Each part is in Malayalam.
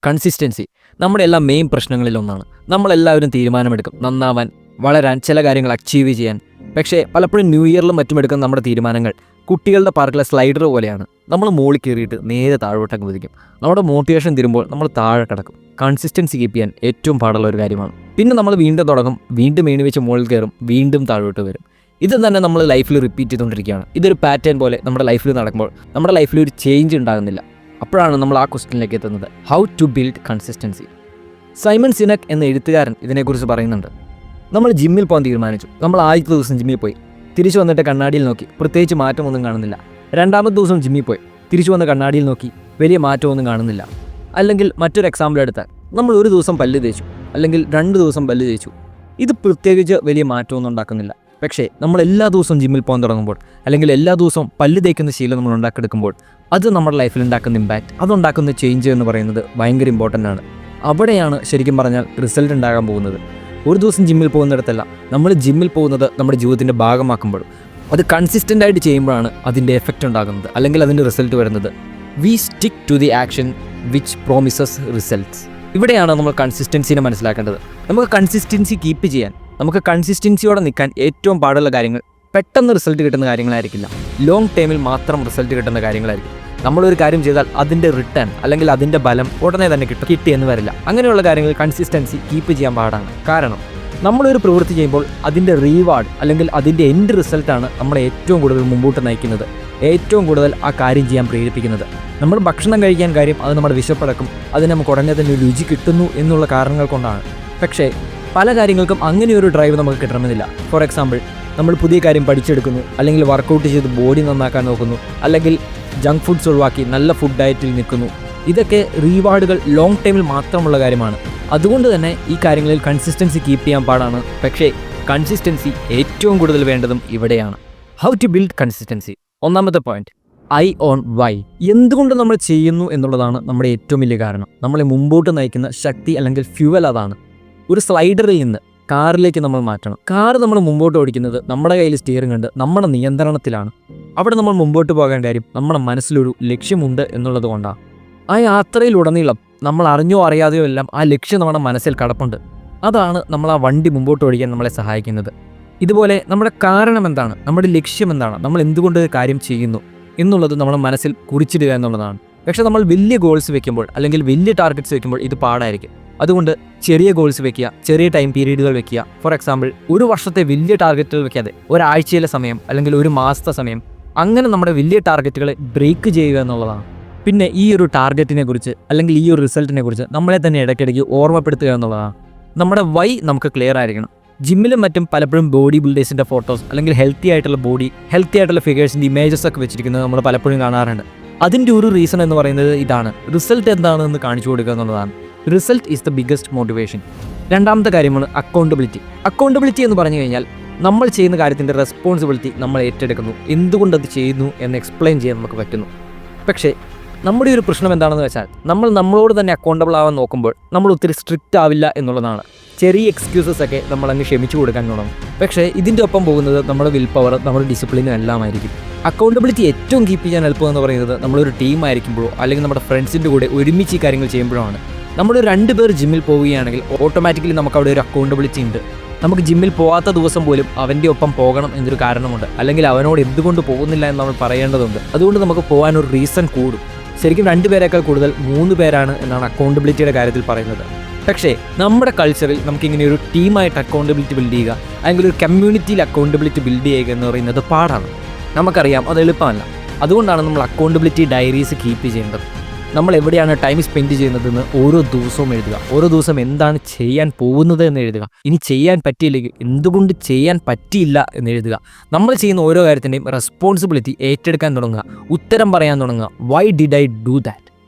കൺസിസ്റ്റൻസി നമ്മുടെ എല്ലാ മെയിൻ പ്രശ്നങ്ങളിലൊന്നാണ്. നമ്മളെല്ലാവരും തീരുമാനമെടുക്കും നന്നാവാൻ, വളരാൻ, ചില കാര്യങ്ങൾ അച്ചീവ് ചെയ്യാൻ. പക്ഷേ പലപ്പോഴും ന്യൂ ഇയറിലും മറ്റും എടുക്കുന്ന നമ്മുടെ തീരുമാനങ്ങൾ കുട്ടികളുടെ പാർക്കിലെ സ്ലൈഡർ പോലെയാണ്. നമ്മൾ മുകളിൽ കയറിയിട്ട് നേരെ താഴോട്ടങ്ങ് കുതിക്കും. നമ്മുടെ മോട്ടിവേഷൻ തരുമ്പോൾ നമ്മൾ താഴെ കിടക്കും. കൺസിസ്റ്റൻസി കീപ്പ് ചെയ്യാൻ ഏറ്റവും പാടുള്ള ഒരു കാര്യമാണ്. പിന്നെ നമ്മൾ വീണ്ടും തുടങ്ങും, വീണ്ടും എണി വെച്ച് മുകളിൽ കയറും, വീണ്ടും താഴോട്ട് വരും. ഇത് തന്നെ നമ്മൾ ലൈഫിൽ റിപ്പീറ്റ് ചെയ്തുകൊണ്ടിരിക്കുകയാണ്. ഇതൊരു പാറ്റേൺ പോലെ നമ്മുടെ ലൈഫിൽ നടക്കുമ്പോൾ നമ്മുടെ ലൈഫിൽ ഒരു ചേഞ്ച് ഉണ്ടാകുന്നില്ല. അപ്പോഴാണ് നമ്മൾ ആ ക്വസ്റ്റ്യനിലേക്ക് എത്തുന്നത്, how to build consistency. Simon Sinek എന്ന എഴുത്തുകാരൻ ഇതിനെക്കുറിച്ച് പറയുന്നുണ്ട്. നമ്മൾ ജിമ്മിൽ പോകാൻ തീരുമാനിച്ചു. നമ്മൾ ആദ്യത്തെ ദിവസം ജിമ്മിൽ പോയി, തിരിച്ചു വന്നിട്ട് കണ്ണാടിയിൽ നോക്കി, പ്രത്യേകിച്ച് മാറ്റമൊന്നും കാണുന്നില്ല. രണ്ടാമത്തെ ദിവസം ജിമ്മിൽ പോയി, തിരിച്ചു വന്ന് കണ്ണാടിയിൽ നോക്കി, വലിയ മാറ്റമൊന്നും കാണുന്നില്ല. അല്ലെങ്കിൽ മറ്റൊരു എക്സാമ്പിൾ എടുത്താൽ, നമ്മൾ ഒരു ദിവസം പല്ല് തേച്ചു, അല്ലെങ്കിൽ 2 ദിവസം പല്ല് തേച്ചു. ഇത് പ്രത്യേകിച്ച് വലിയ മാറ്റമൊന്നും ഉണ്ടാക്കുന്നില്ല. പക്ഷേ നമ്മൾ എല്ലാ ദിവസവും ജിമ്മിൽ പോകാൻ തുടങ്ങുമ്പോൾ, അല്ലെങ്കിൽ എല്ലാ ദിവസവും പല്ല് തേക്കുന്ന ശീലം നമ്മൾ ഉണ്ടാക്കിയെടുക്കുമ്പോൾ, അത് നമ്മുടെ ലൈഫിൽ ഉണ്ടാക്കുന്ന ഇമ്പാക്റ്റ്, അതുണ്ടാക്കുന്ന ചേഞ്ച് എന്ന് പറയുന്നത് ഭയങ്കര ഇമ്പോർട്ടൻ്റ് ആണ്. അവിടെയാണ് ശരിക്കും പറഞ്ഞാൽ റിസൾട്ട് ഉണ്ടാകാൻ പോകുന്നത്. ഒരു ദിവസം ജിമ്മിൽ പോകുന്നിടത്തല്ല, നമ്മൾ ജിമ്മിൽ പോകുന്നത് നമ്മുടെ ജീവിതത്തിൻ്റെ ഭാഗമാക്കുമ്പോഴും അത് കൺസിസ്റ്റൻ്റ് ആയിട്ട് ചെയ്യുമ്പോഴാണ് അതിൻ്റെ എഫക്റ്റ് ഉണ്ടാകുന്നത്, അല്ലെങ്കിൽ അതിൻ്റെ റിസൾട്ട് വരുന്നത്. We stick to the action which promises results. ഇവിടെയാണ് നമ്മൾ കൺസിസ്റ്റൻസിനെ മനസ്സിലാക്കേണ്ടത്. നമുക്ക് കൺസിസ്റ്റൻസി കീപ്പ് ചെയ്യാൻ, നമുക്ക് കൺസിസ്റ്റൻസിയോടെ നിൽക്കാൻ ഏറ്റവും പാടുള്ള കാര്യങ്ങൾ പെട്ടെന്ന് റിസൾട്ട് കിട്ടുന്ന കാര്യങ്ങളായിരിക്കില്ല, ലോങ് ടൈമിൽ മാത്രം റിസൾട്ട് കിട്ടുന്ന കാര്യങ്ങളായിരിക്കും. നമ്മളൊരു കാര്യം ചെയ്താൽ അതിൻ്റെ റിട്ടേൺ അല്ലെങ്കിൽ അതിൻ്റെ ബലം ഉടനെ തന്നെ കിട്ടിയെന്ന് വരില്ല. അങ്ങനെയുള്ള കാര്യങ്ങൾ കൺസിസ്റ്റൻസി കീപ്പ് ചെയ്യാൻ പാടാണ്. കാരണം നമ്മളൊരു പ്രവൃത്തി ചെയ്യുമ്പോൾ അതിൻ്റെ റീവാർഡ് അല്ലെങ്കിൽ അതിൻ്റെ എൻഡ് റിസൾട്ടാണ് നമ്മളെ ഏറ്റവും കൂടുതൽ മുമ്പോട്ട് നയിക്കുന്നത്, ഏറ്റവും കൂടുതൽ ആ കാര്യം ചെയ്യാൻ പ്രേരിപ്പിക്കുന്നത്. നമ്മൾ ഭക്ഷണം കഴിക്കാൻ കാര്യം അത് നമ്മുടെ വിശപ്പടക്കും, അതിന് നമുക്ക് ഉടനെ തന്നെ രുചി കിട്ടുന്നു എന്നുള്ള കാരണങ്ങൾ കൊണ്ടാണ്. പക്ഷേ പല കാര്യങ്ങൾക്കും അങ്ങനെയൊരു ഡ്രൈവ് നമുക്ക് കിട്ടണമെന്നില്ല. ഫോർ എക്സാമ്പിൾ, നമ്മൾ പുതിയ കാര്യം പഠിച്ചെടുക്കുന്നു, അല്ലെങ്കിൽ വർക്കൗട്ട് ചെയ്ത് ബോഡി നന്നാക്കാൻ നോക്കുന്നു, അല്ലെങ്കിൽ ജങ്ക് ഫുഡ്സ് ഒഴിവാക്കി നല്ല ഫുഡ് ഡയറ്റിൽ നിൽക്കുന്നു. ഇതൊക്കെ റീവാർഡുകൾ ലോങ് ടൈമിൽ മാത്രമുള്ള കാര്യമാണ്. അതുകൊണ്ട് തന്നെ ഈ കാര്യങ്ങളിൽ കൺസിസ്റ്റൻസി കീപ്പ് ചെയ്യാൻ പാടാണ്. പക്ഷേ കൺസിസ്റ്റൻസി ഏറ്റവും കൂടുതൽ വേണ്ടതും ഇവിടെയാണ്. How to build consistency. ഒന്നാമത്തെ പോയിന്റ്, ഐ ഓൺ വൈ. എന്തുകൊണ്ട് നമ്മൾ ചെയ്യുന്നു എന്നുള്ളതാണ് നമ്മുടെ ഏറ്റവും വലിയ കാരണം. നമ്മളെ മുമ്പോട്ട് നയിക്കുന്ന ശക്തി അല്ലെങ്കിൽ ഫ്യൂവൽ അതാണ്. ഒരു സ്ലൈഡറിൽ നിന്ന് കാറിലേക്ക് നമ്മൾ മാറ്റണം. കാറ് നമ്മൾ മുമ്പോട്ട് ഓടിക്കുന്നത് നമ്മുടെ കയ്യിൽ സ്റ്റിയറിംഗ് ഉണ്ട്, നമ്മുടെ നിയന്ത്രണത്തിലാണ്. അവിടെ നമ്മൾ മുമ്പോട്ട് പോകാൻ കാര്യം നമ്മുടെ മനസ്സിലൊരു ലക്ഷ്യമുണ്ട് എന്നുള്ളത് കൊണ്ടാണ്. ആ യാത്രയിലുടനീളം നമ്മൾ അറിഞ്ഞോ അറിയാതെയോ എല്ലാം ആ ലക്ഷ്യം നമ്മുടെ മനസ്സിൽ കിടപ്പുണ്ട്. അതാണ് നമ്മൾ ആ വണ്ടി മുമ്പോട്ട് ഓടിക്കാൻ നമ്മളെ സഹായിക്കുന്നത്. ഇതുപോലെ നമ്മുടെ കാരണം എന്താണ്, നമ്മുടെ ലക്ഷ്യം എന്താണ്, നമ്മൾ എന്തുകൊണ്ട് കാര്യം ചെയ്യുന്നു എന്നുള്ളത് നമ്മുടെ മനസ്സിൽ കുറിച്ചിടുക എന്നുള്ളതാണ്. പക്ഷേ നമ്മൾ വലിയ ഗോൾസ് വെക്കുമ്പോൾ അല്ലെങ്കിൽ വലിയ ടാർഗറ്റ്സ് വെക്കുമ്പോൾ ഇത് പാടായിരിക്കും. അതുകൊണ്ട് ചെറിയ ഗോൾസ് വെക്കുക, ചെറിയ ടൈം പീരീഡുകൾ വെക്കുക. ഫോർ എക്സാമ്പിൾ, ഒരു വർഷത്തെ വലിയ ടാർഗറ്റുകൾ വെക്കാതെ ഒരാഴ്ചയിലെ സമയം അല്ലെങ്കിൽ ഒരു മാസത്തെ സമയം, അങ്ങനെ നമ്മുടെ വലിയ ടാർഗറ്റുകളെ ബ്രേക്ക് ചെയ്യുക എന്നുള്ളതാണ്. പിന്നെ ഈ ഒരു ടാർഗറ്റിനെ കുറിച്ച് അല്ലെങ്കിൽ ഈ ഒരു റിസൾട്ടിനെ കുറിച്ച് നമ്മളെ തന്നെ ഇടയ്ക്കിടയ്ക്ക് ഓർമ്മപ്പെടുത്തുക എന്നുള്ളതാണ്. നമ്മുടെ വൈ നമുക്ക് ക്ലിയർ ആയിരിക്കണം. ജിമ്മിലും മറ്റും പലപ്പോഴും ബോഡി ബിൽഡേഴ്സിൻ്റെ ഫോട്ടോസ് അല്ലെങ്കിൽ ഹെൽത്തി ആയിട്ടുള്ള ബോഡി, ഹെൽത്തി ആയിട്ടുള്ള ഫിഗേഴ്സിൻ്റെ ഇമേജസ് ഒക്കെ വെച്ചിരിക്കുന്നത് നമ്മൾ പലപ്പോഴും കാണാറുണ്ട്. അതിൻ്റെ ഒരു റീസൺ എന്ന് പറയുന്നത് ഇതാണ്, റിസൾട്ട് എന്താണെന്ന് കാണിച്ചു കൊടുക്കുക എന്നുള്ളതാണ്. Result is the biggest motivation. രണ്ടാമത്തെ കാര്യമാണ് അക്കൗണ്ടബിലിറ്റി. അക്കൗണ്ടബിലിറ്റി എന്ന് പറഞ്ഞു കഴിഞ്ഞാൽ നമ്മൾ ചെയ്യുന്ന കാര്യത്തിൻ്റെ റെസ്പോൺസിബിലിറ്റി നമ്മൾ ഏറ്റെടുക്കുന്നു, എന്തുകൊണ്ടത് ചെയ്യുന്നു എന്ന് എക്സ്പ്ലെയിൻ ചെയ്യാൻ നമുക്ക് പറ്റുന്നു. പക്ഷേ നമ്മുടെ ഒരു പ്രശ്നം എന്താണെന്ന് വെച്ചാൽ നമ്മളോട് തന്നെ അക്കൗണ്ടബിൾ ആവാൻ നോക്കുമ്പോൾ നമ്മൾ ഒത്തിരി സ്ട്രിക്റ്റ് ആവില്ല എന്നുള്ളതാണ്. ചെറിയ എക്സ്ക്യൂസസ് ഒക്കെ നമ്മൾ അങ്ങ് ക്ഷമിച്ചു കൊടുക്കാൻ തുടങ്ങും. പക്ഷേ ഇതിൻ്റെ ഒപ്പം പോകുന്നത് നമ്മുടെ വിൽ പവർ, നമ്മുടെ ഡിസിപ്ലിനും എല്ലാം ആയിരിക്കും. അക്കൗണ്ടബിലിറ്റി ഏറ്റവും കീപ്പ് ചെയ്യാൻ എളുപ്പമെന്ന് പറയുന്നത് നമ്മളൊരു ടീം ആയിരിക്കുമ്പോഴോ അല്ലെങ്കിൽ നമ്മുടെ ഫ്രണ്ട്സിൻ്റെ കൂടെ ഒരുമിച്ച് ഈ കാര്യങ്ങൾ ചെയ്യുമ്പോഴാണ്. നമ്മൾ 2 പേർ ജിമ്മിൽ പോവുകയാണെങ്കിൽ ഓട്ടോമാറ്റിക്കലി നമുക്ക് അവിടെ ഒരു അക്കൗണ്ടബിലിറ്റി ഉണ്ട്. നമുക്ക് ജിമ്മിൽ പോകാത്ത ദിവസം പോലും അവൻ്റെ ഒപ്പം പോകണം എന്നൊരു കാരണമുണ്ട്, അല്ലെങ്കിൽ അവനോട് എന്തുകൊണ്ട് പോകുന്നില്ല എന്ന് നമ്മൾ പറയേണ്ടതുണ്ട്. അതുകൊണ്ട് നമുക്ക് പോകാനൊരു റീസൺ കൂടും. ശരിക്കും 2 പേരേക്കാൾ കൂടുതൽ 3 പേരാണ് എന്നാണ് അക്കൗണ്ടബിലിറ്റിയുടെ കാര്യത്തിൽ പറയുന്നത്. പക്ഷേ നമ്മുടെ കൾച്ചറിൽ നമുക്കിങ്ങനെ ഒരു ടീമായിട്ട് അക്കൗണ്ടബിലിറ്റി ബിൽഡ് ചെയ്യുക, അല്ലെങ്കിൽ ഒരു കമ്മ്യൂണിറ്റിയിൽ അക്കൗണ്ടബിലിറ്റി ബിൽഡ് ചെയ്യുക എന്ന് പറയുന്നത് പാടാണ്. നമുക്കറിയാം അത് എളുപ്പമല്ല. അതുകൊണ്ടാണ് നമ്മൾ അക്കൗണ്ടബിലിറ്റി ഡയറീസ് കീപ്പ് ചെയ്യേണ്ടത്. നമ്മൾ എവിടെയാണ് ടൈം സ്പെൻഡ് ചെയ്യുന്നതെന്ന് ഓരോ ദിവസവും എഴുതുക. ഓരോ ദിവസം എന്താണ് ചെയ്യാൻ പോകുന്നത് എന്ന് എഴുതുക. ഇനി ചെയ്യാൻ പറ്റിയില്ലെങ്കിൽ എന്തുകൊണ്ട് ചെയ്യാൻ പറ്റിയില്ല എന്ന് എഴുതുക. നമ്മൾ ചെയ്യുന്ന ഓരോ കാര്യത്തിൻ്റെയും റെസ്പോൺസിബിലിറ്റി ഏറ്റെടുക്കാൻ തുടങ്ങുക, ഉത്തരം പറയാൻ തുടങ്ങുക. Why did I do that?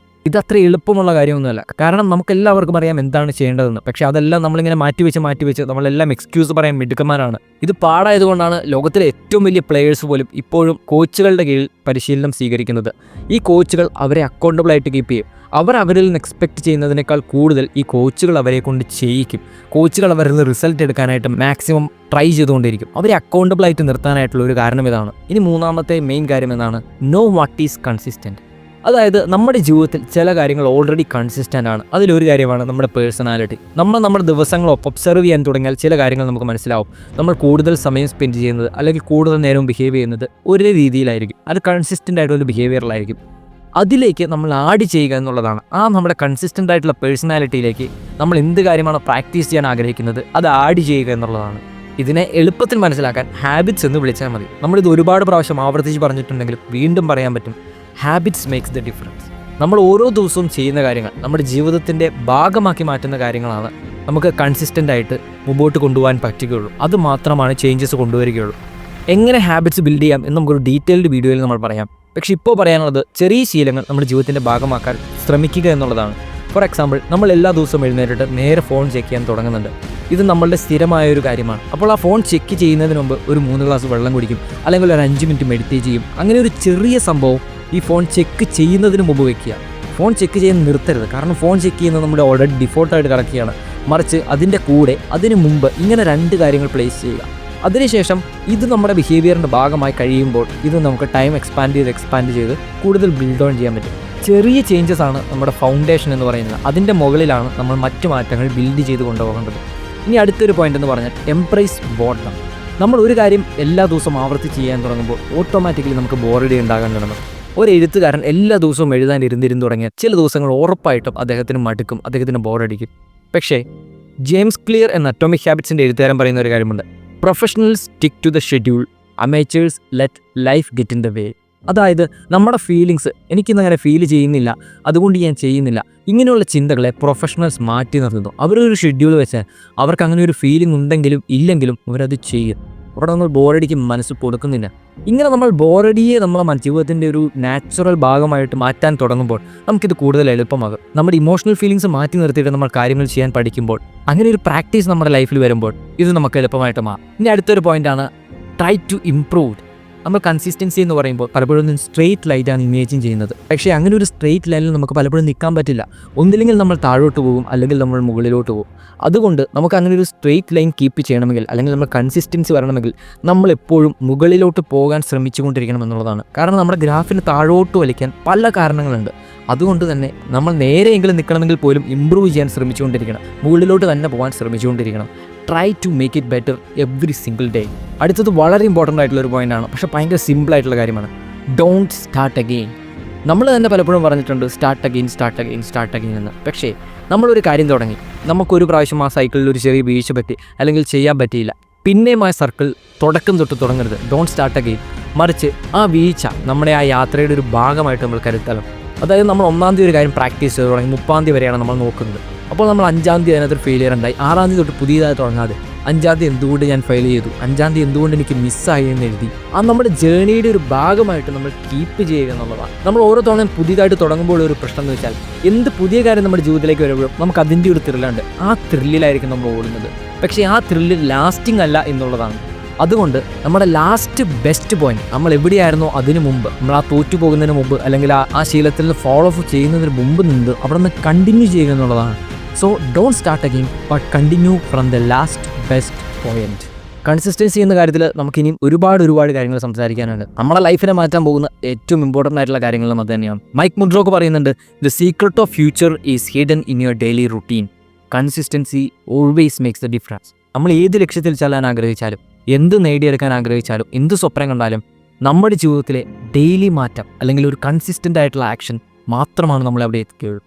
ഇതത്ര എളുപ്പമുള്ള കാര്യമൊന്നുമല്ല. കാരണം നമുക്കെല്ലാവർക്കും അറിയാം എന്താണ് ചെയ്യേണ്ടതെന്ന്. പക്ഷേ അതെല്ലാം നമ്മളിങ്ങനെ മാറ്റിവെച്ച് നമ്മളെല്ലാം എക്സ്ക്യൂസ് പറയാൻ മിടുക്കന്മാരാണ്. ഇത് പാടായതുകൊണ്ടാണ് ലോകത്തിലെ ഏറ്റവും വലിയ പ്ലെയേഴ്സ് പോലും ഇപ്പോഴും കോച്ചുകളുടെ കീഴിൽ പരിശീലനം സ്വീകരിക്കുന്നത്. ഈ കോച്ചുകൾ അവരെ അക്കൗണ്ടബിളായിട്ട് കീപ്പ് ചെയ്യും. അവരിൽ നിന്ന് എക്സ്പെക്റ്റ് ചെയ്യുന്നതിനേക്കാൾ കൂടുതൽ ഈ കോച്ചുകൾ അവരെ കൊണ്ട് ചെയ്യിക്കും. കോച്ചുകൾ അവരിൽ നിന്ന് റിസൾട്ട് എടുക്കാനായിട്ട് മാക്സിമം ട്രൈ ചെയ്തുകൊണ്ടിരിക്കും. അവരെ അക്കൗണ്ടബിളായിട്ട് നിർത്താനായിട്ടുള്ള ഒരു കാരണം ഇതാണ്. ഇനി മൂന്നാമത്തെ മെയിൻ കാര്യം എന്താണ്? No what is consistent. അതായത് നമ്മുടെ ജീവിതത്തിൽ ചില കാര്യങ്ങൾ ഓൾറെഡി കൺസിസ്റ്റൻ്റ് ആണ്. അതിലൊരു കാര്യമാണ് നമ്മുടെ പേഴ്സണാലിറ്റി. നമ്മുടെ ദിവസങ്ങൾ ഒബ്സർവ് ചെയ്യാൻ തുടങ്ങിയാൽ ചില കാര്യങ്ങൾ നമുക്ക് മനസ്സിലാവും. നമ്മൾ കൂടുതൽ സമയം സ്പെൻഡ് ചെയ്യുന്നത് അല്ലെങ്കിൽ കൂടുതൽ നേരം ബിഹേവ് ചെയ്യുന്നത് ഒരേ രീതിയിലായിരിക്കും. അത് കൺസിസ്റ്റൻ്റ് ആയിട്ടുള്ള ബിഹേവിയറിലായിരിക്കും. അതിലേക്ക് നമ്മൾ ആഡ് ചെയ്യുക എന്നുള്ളതാണ്. നമ്മുടെ കൺസിസ്റ്റൻ്റ് ആയിട്ടുള്ള പേഴ്സണാലിറ്റിയിലേക്ക് നമ്മൾ എന്ത് കാര്യമാണോ പ്രാക്ടീസ് ചെയ്യാൻ ആഗ്രഹിക്കുന്നത് അത് ആഡ് ചെയ്യുക എന്നുള്ളതാണ്. ഇതിനെ എളുപ്പത്തിൽ മനസ്സിലാക്കാൻ ഹാബിറ്റ്സ് എന്ന് വിളിച്ചാൽ മതി. നമ്മളിത് ഒരുപാട് പ്രാവശ്യം ആവർത്തിച്ച് പറഞ്ഞിട്ടുണ്ടെങ്കിലും വീണ്ടും പറയാൻ പറ്റും. Habits makes the difference. നമ്മൾ ഓരോ ദിവസവും ചെയ്യുന്ന കാര്യങ്ങൾ നമ്മുടെ ജീവിതത്തിൻ്റെ ഭാഗമാക്കി മാറ്റുന്ന കാര്യങ്ങളാണ് നമുക്ക് കൺസിസ്റ്റൻ്റ് ആയിട്ട് മുമ്പോട്ട് കൊണ്ടുപോകാൻ പറ്റുകയുള്ളൂ. അത് മാത്രമാണ് ചേഞ്ചസ് കൊണ്ടുവരികയുള്ളൂ. എങ്ങനെ ഹാബിറ്റ്സ് ബിൽഡ് ചെയ്യാം എന്ന് നമുക്കൊരു ഡീറ്റെയിൽഡ് വീഡിയോയിൽ നമ്മൾ പറയാം. പക്ഷേ ഇപ്പോൾ പറയാനുള്ളത് ചെറിയ ശീലങ്ങൾ നമ്മുടെ ജീവിതത്തിൻ്റെ ഭാഗമാക്കാൻ ശ്രമിക്കുക എന്നുള്ളതാണ്. ഫോർ എക്സാമ്പിൾ, നമ്മൾ എല്ലാ ദിവസവും എഴുന്നേറ്റിട്ട് നേരെ ഫോൺ ചെക്ക് ചെയ്യാൻ തുടങ്ങുന്നുണ്ട്. ഇത് നമ്മളുടെ സ്ഥിരമായ ഒരു കാര്യമാണ്. അപ്പോൾ ആ ഫോൺ ചെക്ക് ചെയ്യുന്നതിന് മുമ്പ് ഒരു 3 ഗ്ലാസ് വെള്ളം കുടിക്കും, അല്ലെങ്കിൽ ഒരു 5 മിനിറ്റ് മെഡിറ്റേറ്റ് ചെയ്യും. അങ്ങനെ ഒരു ചെറിയ സംഭവം ഈ ഫോൺ ചെക്ക് ചെയ്യുന്നതിന് മുമ്പ് വെക്കുക. ഫോൺ ചെക്ക് ചെയ്യാൻ നിർത്തരുത്. കാരണം ഫോൺ ചെക്ക് ചെയ്യുന്നത് നമ്മുടെ ഓൾറെഡി ഡിഫോൾട്ടായിട്ട് കിടക്കുകയാണ്. മറിച്ച് അതിൻ്റെ കൂടെ അതിന് മുമ്പ് ഇങ്ങനെ 2 കാര്യങ്ങൾ പ്ലേസ് ചെയ്യുക. അതിനുശേഷം ഇത് നമ്മുടെ ബിഹേവിയറിൻ്റെ ഭാഗമായി കഴിയുമ്പോൾ ഇത് നമുക്ക് ടൈം എക്സ്പാൻഡ് ചെയ്ത് കൂടുതൽ ബിൽഡ് ഓൺ ചെയ്യാൻ പറ്റും. ചെറിയ ചേഞ്ചസ് ആണ് നമ്മുടെ ഫൗണ്ടേഷൻ എന്ന് പറയുന്നത്. അതിൻ്റെ മുകളിലാണ് നമ്മൾ മറ്റു മാറ്റങ്ങൾ ബിൽഡ് ചെയ്ത് കൊണ്ടുപോകേണ്ടത്. ഇനി അടുത്തൊരു പോയിന്റ് എന്ന് പറഞ്ഞാൽ എംപ്രൈസ് ബോർഡം. നമ്മൾ ഒരു കാര്യം എല്ലാ ദിവസവും ആവർത്തിച്ച് ചെയ്യാൻ തുടങ്ങുമ്പോൾ ഓട്ടോമാറ്റിക്കലി നമുക്ക് ബോറടി ഉണ്ടാകാൻ തുടങ്ങും. ഒരു എഴുത്തുകാരൻ എല്ലാ ദിവസവും എഴുതാൻ ഇരുന്നിരുന്ന് തുടങ്ങിയാൽ ചില ദിവസങ്ങൾ ഉറപ്പായിട്ടും അദ്ദേഹത്തിന് മടുക്കും, അദ്ദേഹത്തിന് ബോറടിക്കും. പക്ഷേ ജെയിംസ് ക്ലിയർ എന്ന അറ്റോമിക് ഹാബിറ്റ്സിൻ്റെ എഴുത്തുകാരൻ പറയുന്ന ഒരു കാര്യമുണ്ട്. Professionals stick to the schedule, amateurs let life get in the way. അതായത് നമ്മുടെ ഫീലിങ്സ് എനിക്കിന്നങ്ങനെ ഫീൽ ചെയ്യുന്നില്ല, അതുകൊണ്ട് ഞാൻ ചെയ്യുന്നില്ല, ഇങ്ങനെയുള്ള ചിന്തകളെ പ്രൊഫഷണൽസ് മാറ്റി നിർത്തുന്നു. അവരൊരു ഷെഡ്യൂൾ വെച്ചാൽ അവർക്ക് അങ്ങനെ ഒരു ഫീലിംഗ് ഉണ്ടെങ്കിലും ഇല്ലെങ്കിലും അവരത് ചെയ്യും. അവിടെ നമ്മൾ ബോറടിക്ക് മനസ്സ് കൊടുക്കുന്നില്ല. ഇങ്ങനെ നമ്മൾ ബോറടിയെ നമ്മളെ ജീവിതത്തിൻ്റെ ഒരു നാച്ചുറൽ ഭാഗമായിട്ട് മാറ്റാൻ തുടങ്ങുമ്പോൾ നമുക്കിത് കൂടുതൽ എളുപ്പമാകും. നമ്മുടെ ഇമോഷണൽ ഫീലിങ്സ് മാറ്റി നിർത്തിയിട്ട് നമ്മൾ കാര്യങ്ങൾ ചെയ്യാൻ പഠിക്കുമ്പോൾ, അങ്ങനെ ഒരു പ്രാക്ടീസ് നമ്മുടെ ലൈഫിൽ വരുമ്പോൾ ഇത് നമുക്ക് എളുപ്പമായിട്ട് മാറും. ഇനി അടുത്തൊരു പോയിൻ്റാണ് ട്രൈ ടു ഇംപ്രൂവ്. നമ്മൾ കൺസിസ്റ്റൻസി എന്ന് പറയുമ്പോൾ പലപ്പോഴും സ്ട്രെയിറ്റ് ലൈനാണ് ഇമേജിൻ ചെയ്യുന്നത്. പക്ഷേ അങ്ങനെ ഒരു സ്ട്രെയിറ്റ് ലൈനിൽ നമുക്ക് പലപ്പോഴും നിൽക്കാൻ പറ്റില്ല. ഒന്നില്ലെങ്കിൽ നമ്മൾ താഴോട്ട് പോകും, അല്ലെങ്കിൽ നമ്മൾ മുകളിലോട്ട് പോകും. അതുകൊണ്ട് നമുക്ക് അങ്ങനെ ഒരു സ്ട്രെയിറ്റ് ലൈൻ കീപ്പ് ചെയ്യണമെങ്കിൽ, അല്ലെങ്കിൽ നമ്മൾ കൺസിസ്റ്റൻസി വരണമെങ്കിൽ നമ്മൾ എപ്പോഴും മുകളിലോട്ട് പോകാൻ ശ്രമിച്ചുകൊണ്ടിരിക്കണം എന്നുള്ളതാണ്. കാരണം നമ്മുടെ ഗ്രാഫിന് താഴോട്ട് വലിക്കാൻ പല കാരണങ്ങളുണ്ട്. അതുകൊണ്ട് തന്നെ നമ്മൾ നേരെയെങ്കിലും നിൽക്കണമെങ്കിൽ പോലും ഇമ്പ്രൂവ് ചെയ്യാൻ ശ്രമിച്ചുകൊണ്ടിരിക്കണം, മുകളിലോട്ട് തന്നെ പോകാൻ ശ്രമിച്ചുകൊണ്ടിരിക്കണം. Try to make it better every single day. അടുത്തത് വളരെ ഇമ്പോർട്ടൻ്റ് ആയിട്ടുള്ളൊരു പോയിൻ്റാണ്, പക്ഷേ ഭയങ്കര സിമ്പിളായിട്ടുള്ള കാര്യമാണ്. Don't start again. നമ്മൾ തന്നെ പലപ്പോഴും പറഞ്ഞിട്ടുണ്ട് സ്റ്റാർട്ട് അഗെയിൻ എന്ന്. പക്ഷേ നമ്മളൊരു കാര്യം തുടങ്ങി, നമുക്കൊരു പ്രാവശ്യം ആ സൈക്കിളിൽ ഒരു ചെറിയ വീഴ്ച പറ്റി അല്ലെങ്കിൽ ചെയ്യാൻ പറ്റിയില്ല, പിന്നെയും ആ സർക്കിൾ തുടക്കം തൊട്ട് തുടങ്ങരുത്. Don't start again. മറിച്ച് ആ വീഴ്ച നമ്മുടെ ആ യാത്രയുടെ ഒരു ഭാഗമായിട്ട് നമ്മൾ കരുതണം. അതായത് നമ്മൾ 1-ാം തീയതി ഒരു കാര്യം പ്രാക്ടീസ് ചെയ്ത് തുടങ്ങി 30-ാം തീയതി വരെയാണ് നമ്മൾ നോക്കുന്നത്. അപ്പോൾ നമ്മൾ 5-ാം തീയതി അതിനകത്തൊരു ഫെയിലിയർ ഉണ്ടായി, 6-ാം തീയതി തൊട്ട് പുതിയതായി തുടങ്ങാതെ 5-ാം തീയതി എന്തുകൊണ്ട് ഞാൻ ഫെയിൽ ചെയ്തു, 5-ാം തീയതി എന്തുകൊണ്ട് എനിക്ക് മിസ്സായി എന്ന് എഴുതി നമ്മുടെ ജേണിയുടെ ഒരു ഭാഗമായിട്ട് നമ്മൾ കീപ്പ് ചെയ്യുക എന്നുള്ളതാണ്. നമ്മൾ ഓരോ തവണയും പുതിയതായിട്ട് തുടങ്ങുമ്പോൾ ഒരു പ്രശ്നം എന്ന് വെച്ചാൽ എന്ത് പുതിയ കാര്യം നമ്മുടെ ജീവിതത്തിലേക്ക് വരുമ്പോഴും നമുക്ക് അതിൻ്റെ ഒരു ത്രില്ലുണ്ട്. ആ ത്രില്ലിലായിരിക്കും നമ്മൾ ഓടുന്നത്. പക്ഷേ ആ ത്രില്ല് ലാസ്റ്റിംഗ് അല്ല എന്നുള്ളതാണ്. അതുകൊണ്ട് നമ്മുടെ ലാസ്റ്റ് ബെസ്റ്റ് പോയിന്റ് നമ്മൾ എവിടെയായിരുന്നോ അതിന് മുമ്പ്, നമ്മൾ ആ തോറ്റു പോകുന്നതിന് മുമ്പ്, അല്ലെങ്കിൽ ആ ശീലത്തിൽ നിന്ന് ഫോളോ അപ്പ് ചെയ്യുന്നതിന് മുമ്പ് നിന്ന് അവിടെ നിന്ന് കണ്ടിന്യൂ ചെയ്യുക എന്നുള്ളതാണ്. So don't start again but continue from the last best point. Consistency എന്ന കാര്യത്തിൽ നമുക്കിനിയും ഒരുപാട് കാര്യങ്ങൾ സംസാരിക്കാനുണ്ട്. നമ്മളെ ലൈഫിനെ മാറ്റാൻ പോകുന്ന ഏറ്റവും ഇമ്പോർട്ടൻ്റ് ആയിട്ടുള്ള കാര്യങ്ങളും അത് തന്നെയാണ്. മൈക്ക് മുൺറോക്ക് പറയുന്നുണ്ട്, the secret of future is hidden in your daily routine. Consistency always makes the difference. നമ്മൾ ഏത് ലക്ഷ്യത്തിൽ ചെല്ലാൻ ആഗ്രഹിച്ചാലും, എന്ത് നേടിയെടുക്കാൻ ആഗ്രഹിച്ചാലും, എന്ത് സ്വപ്നം കണ്ടാലും നമ്മുടെ ജീവിതത്തിലെ ഡെയിലി മാറ്റം അല്ലെങ്കിൽ ഒരു കൺസിസ്റ്റൻ്റ് ആയിട്ടുള്ള ആക്ഷൻ മാത്രമാണ് നമ്മളെ അവിടെ എത്തിക്കുകയുള്ളൂ.